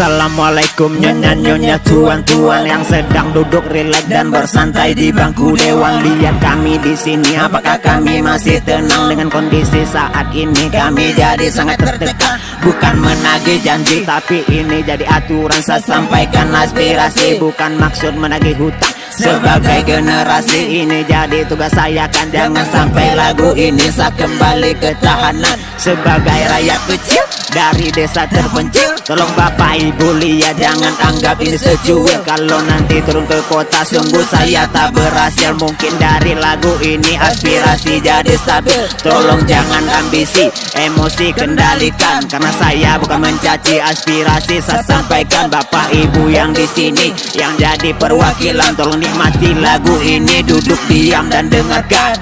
Assalamualaikum nyonya-nyonya, tuan-tuan yang sedang duduk rileks dan bersantai di bangku dewan. Lihat kami di sini, apakah kami masih tenang dengan kondisi saat ini? Kami jadi sangat tertekan, bukan menagih janji, tapi ini jadi aturan. Saya sampaikan aspirasi, bukan maksud menagih hutang. Sebagai generasi ini jadi tugas saya, kan jangan sampai lagu ini saya kembali ke tahanan. Sebagai rakyat kecil dari desa terpencil, tolong bapak ibu lihat, jangan anggap ini secuil. Kalau nanti turun ke kota sungguh saya tak berhasil. Mungkin dari lagu ini aspirasi jadi stabil. Tolong jangan ambisi, emosi kendalikan, karena saya bukan mencaci aspirasi. Saya sampaikan bapak ibu yang di sini yang jadi perwakilan, tolong nikmati lagu ini, duduk diam dan dengarkan.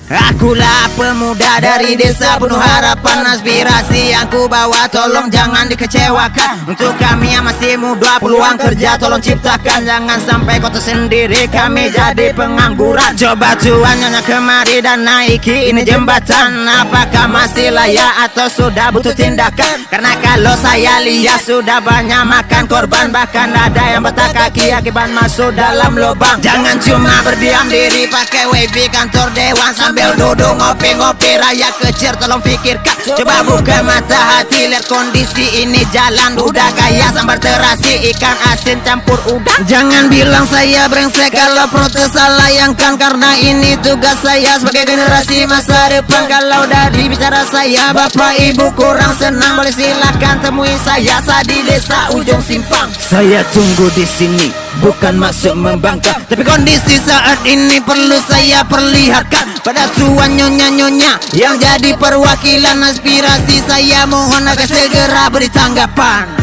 Akulah pemuda dari desa penuh harapan, aspirasi yang ku bawa tolong jangan dikecewakan. Untuk kami yang masih muda, peluang kerja tolong ciptakan, jangan sampai kota sendiri kami jadi pengangguran. Coba tuan nyonya kemari dan naiki ini jembatan, apakah masih layak atau sudah butuh tindakan? Karena kalau saya lihat sudah banyak makan korban, bahkan ada yang patah kaki akibat masuk dalam lubang. Jangan cuma berdiam diri pakai wifi kantor dewan sambil duduk ngopi-ngopi, rakyat kecil tolong pikirkan. Coba buka mata hati, lihat kondisi ini, jalan udah kayak sambar terasi, ikan asin campur udang. Jangan bilang saya brengsek kalau protes saya layangkan, karena ini tugas saya sebagai generasi masa depan. Kalau dari bicara saya bapak ibu kurang senang, boleh silakan temui saya di desa ujung simpang. Saya tunggu di sini bukan maksud membangkang, tapi kondisi saat ini perlu saya perlihatkan pada tuan nyonya-nyonya yang jadi perwakilan aspirasi saya. Mohon agar segera beri tanggapan.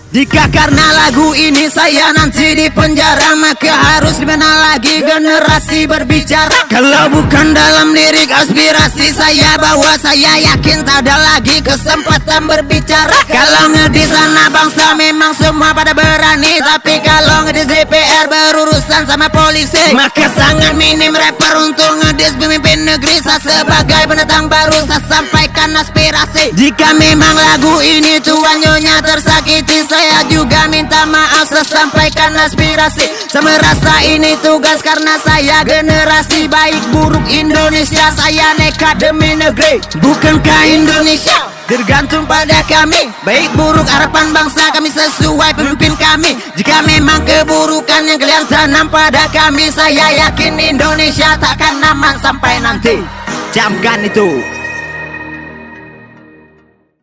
Jika karena lagu ini saya nanti di penjara, maka harus dimana lagi generasi berbicara? Kalau bukan dalam lirik aspirasi saya bawa, saya yakin tak ada lagi kesempatan berbicara. Kalau ngedis anak bangsa memang semua pada berani, tapi kalau ngedis DPR berurusan sama polisi, maka sangat minim rapper untuk ngedis pemimpin negeri. Saya sebagai pendatang baru saya sampaikan aspirasi. Jika memang lagu ini tuan nyonya tersakiti, saya juga minta maaf, saya sampaikan aspirasi. Saya merasa ini tugas karena saya generasi baik buruk Indonesia. Saya nekat demi negeri, bukankah Indonesia tergantung pada kami? Baik buruk harapan bangsa kami sesuai pemimpin kami. Jika memang keburukan yang kalian tanam pada kami, saya yakin Indonesia takkan aman sampai nanti. Camkan itu.